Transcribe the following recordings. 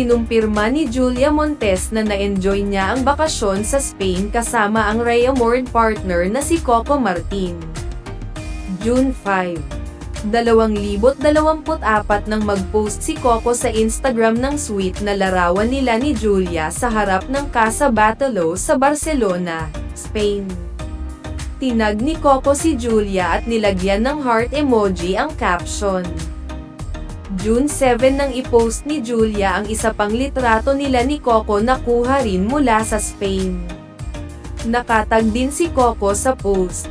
Kinumpirma ni Julia Montes na na-enjoy niya ang bakasyon sa Spain kasama ang Rayamord partner na si Coco Martin. June 5, 2024 nang mag-post si Coco sa Instagram ng sweet na larawan nila ni Julia sa harap ng Casa Batlló sa Barcelona, Spain. Tinag ni Coco si Julia at nilagyan ng heart emoji ang caption. June 7 nang i-post ni Julia ang isa pang litrato nila ni Coco na kuha rin mula sa Spain. Nakatag din si Coco sa post.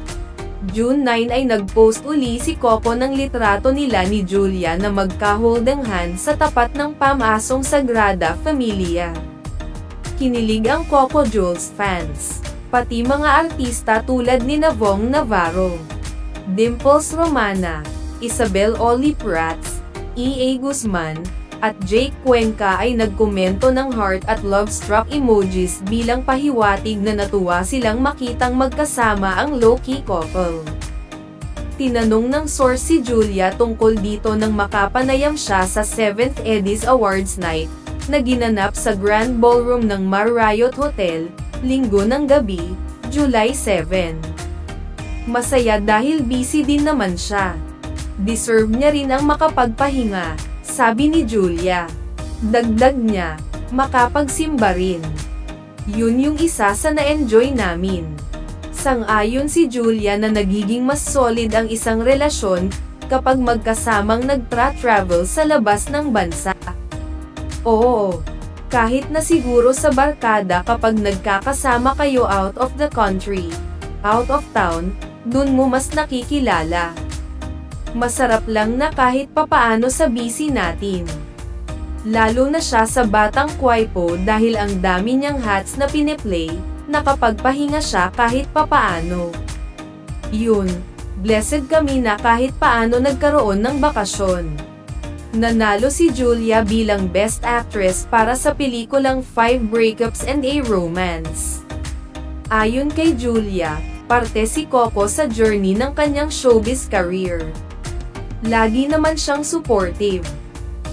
June 9 ay nag-post uli si Coco ng litrato nila ni Julia na magka-holding hands sa tapat ng pamasong Sagrada Familia. Kinilig ang Coco Jules fans, pati mga artista tulad ni Navong Navarro, Dimples Romana, Isabel Oli Prats, E.A. Guzman, at Jake Cuenca ay nagkomento ng heart at love-struck emojis bilang pahiwatig na natuwa silang makitang magkasama ang low-key couple. Tinanong ng source si Julia tungkol dito nang makapanayam siya sa 7th Eddies Awards Night, na ginanap sa Grand Ballroom ng Marriott Hotel, Linggo ng gabi, July 7. Masaya dahil busy din naman siya. Deserve niya rin ang makapagpahinga, sabi ni Julia. Dagdag niya, makapagsimba rin. Yun yung isa sa na-enjoy namin. Sang-ayon si Julia na nagiging mas solid ang isang relasyon kapag magkasamang nagtra-travel sa labas ng bansa. Oo, kahit na siguro sa barkada kapag nagkakasama kayo out of the country, out of town, dun mo mas nakikilala. Masarap lang na kahit papaano sa busy natin. Lalo na siya sa Batang Quiapo dahil ang dami niyang hats na pineplay, nakapagpahinga siya kahit papaano. Yun, blessed kami na kahit paano nagkaroon ng bakasyon. Nanalo si Julia bilang Best Actress para sa pelikulang 5 Breakups and a Romance. Ayon kay Julia, parte si Coco sa journey ng kanyang showbiz career. Lagi naman siyang supportive.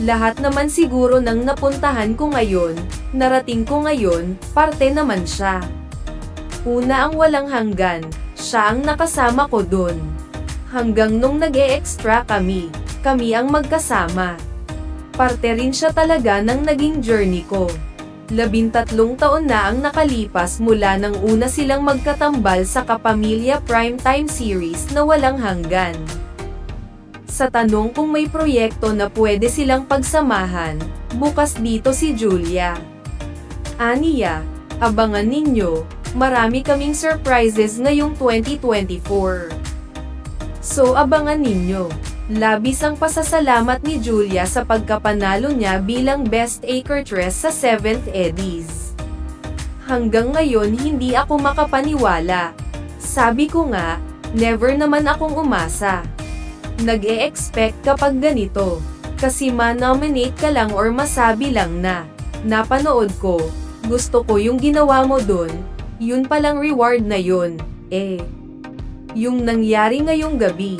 Lahat naman siguro ng napuntahan ko ngayon, narating ko ngayon, parte naman siya. Una ang walang hanggan, siya ang nakasama ko dun. Hanggang nung nag-e-extra kami ang magkasama. Parte rin siya talaga ng naging journey ko. 13 taon na ang nakalipas mula nang una silang magkatambal sa Kapamilya primetime series na walang hanggan. Sa tanong kung may proyekto na pwede silang pagsamahan, bukas dito si Julia. Aniya, abangan ninyo, marami kaming surprises ngayong 2024. So abangan ninyo. Labis ang pasasalamat ni Julia sa pagkapanalo niya bilang Best Actress sa 7th Eddies. Hanggang ngayon hindi ako makapaniwala. Sabi ko nga, never naman akong umasa. Nag-e-expect kapag ganito, kasi ma-nominate ka lang or masabi lang na, napanood ko, gusto ko yung ginawa mo dun, yun palang reward na yun, Yung nangyari ngayong gabi,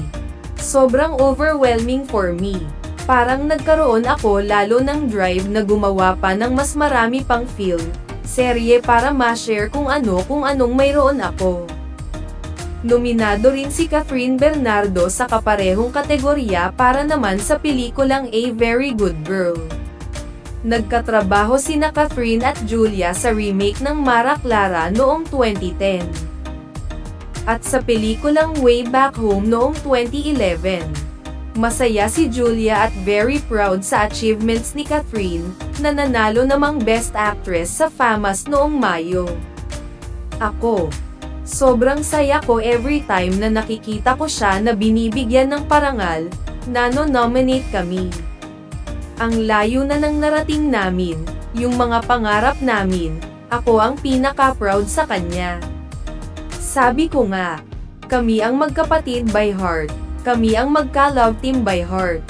sobrang overwhelming for me. Parang nagkaroon ako lalo ng drive na gumawa pa ng mas marami pang film, serye para ma-share kung anong mayroon ako. Nominado rin si Catherine Bernardo sa kaparehong kategorya para naman sa pelikulang A Very Good Girl. Nagkatrabaho sina Catherine at Julia sa remake ng Mara Clara noong 2010. At sa pelikulang Way Back Home noong 2011. Masaya si Julia at very proud sa achievements ni Catherine, na nanalo namang Best Actress sa FAMAS noong Mayo. Ako, sobrang saya ko every time na nakikita ko siya na binibigyan ng parangal, nominate kami. Ang layo na ng narating namin, yung mga pangarap namin, ako ang pinaka-proud sa kanya. Sabi ko nga, kami ang magkapatid by heart, kami ang magka-love team by heart.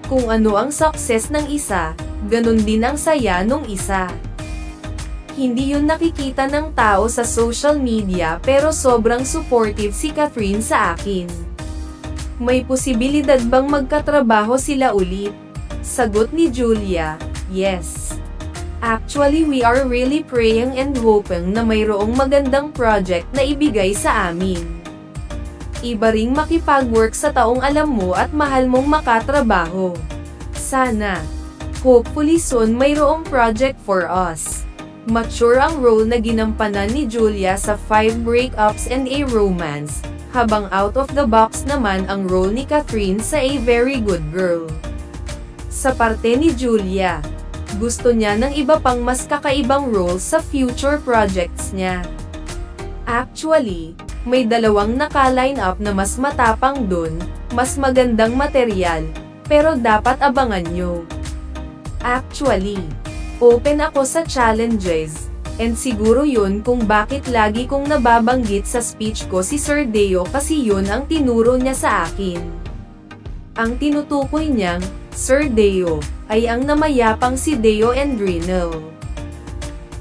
Kung ano ang success ng isa, ganun din ang saya nung isa. Hindi yun nakikita ng tao sa social media pero sobrang supportive si Catherine sa akin. May posibilidad bang magkatrabaho sila ulit? Sagot ni Julia, yes. Actually we are really praying and hoping na mayroong magandang project na ibigay sa amin. Iba ring makipag-work sa taong alam mo at mahal mong makatrabaho. Sana. Hopefully soon mayroong project for us. Mature ang role na ginampanan ni Julia sa 5 Breakups and a Romance, habang out of the box naman ang role ni Catherine sa A Very Good Girl. Sa parte ni Julia, gusto niya ng iba pang mas kakaibang roles sa future projects niya. Actually, may dalawang naka-line up na mas matapang dun, mas magandang material, pero dapat abangan nyo. Actually, open ako sa challenges, and siguro yun kung bakit lagi kong nababanggit sa speech ko si Sir Deo kasi yun ang tinuro niya sa akin. Ang tinutukoy niyang, Sir Deo, ay ang namayapang si Deo Endrinel,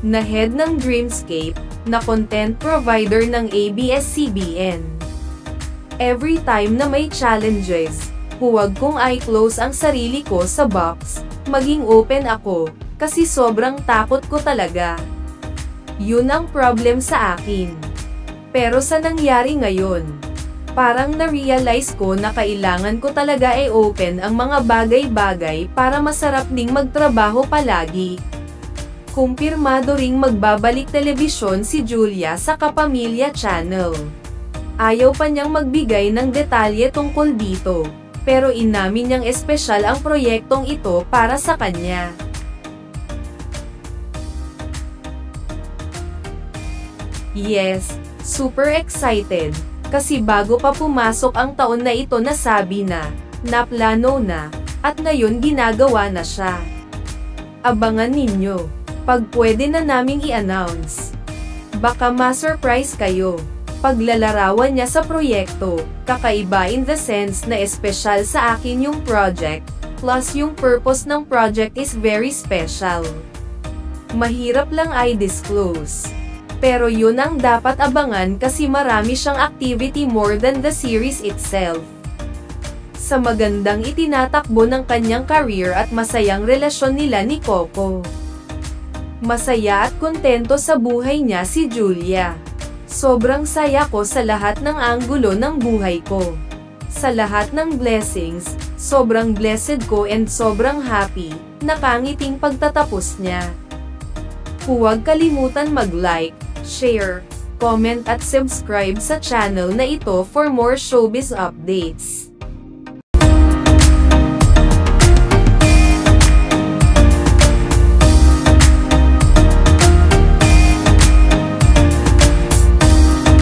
na head ng Dreamscape, na content provider ng ABS-CBN. Every time na may challenges, huwag kong i-close ang sarili ko sa box, maging open ako, kasi sobrang takot ko talaga. Yun ang problem sa akin. Pero sa nangyari ngayon, parang na-realize ko na kailangan ko talaga open ang mga bagay-bagay para masarap ding magtrabaho palagi. Kumpirmado ring magbabalik telebisyon si Julia sa Kapamilya Channel. Ayaw pa niyang magbigay ng detalye tungkol dito, pero inamin niyang espesyal ang proyektong ito para sa kanya. Yes, super excited. Kasi bago pa pumasok ang taon na ito nasabi na, naplano na, at ngayon ginagawa na siya. Abangan ninyo, pag pwede na naming i-announce. Baka ma-surprise kayo, paglalarawan niya sa proyekto, kakaiba in the sense na espesyal sa akin yung project, plus yung purpose ng project is very special. Mahirap lang i-disclose. Pero yun ang dapat abangan kasi marami siyang activity more than the series itself. Sa magandang itinatakbo ng kanyang career at masayang relasyon nila ni Coco. Masaya at kontento sa buhay niya si Julia. Sobrang saya ko sa lahat ng anggulo ng buhay ko. Sa lahat ng blessings, sobrang blessed ko and sobrang happy, nakangiting pagtatapos niya. Huwag kalimutan mag-like, share, comment at subscribe sa channel na ito for more showbiz updates.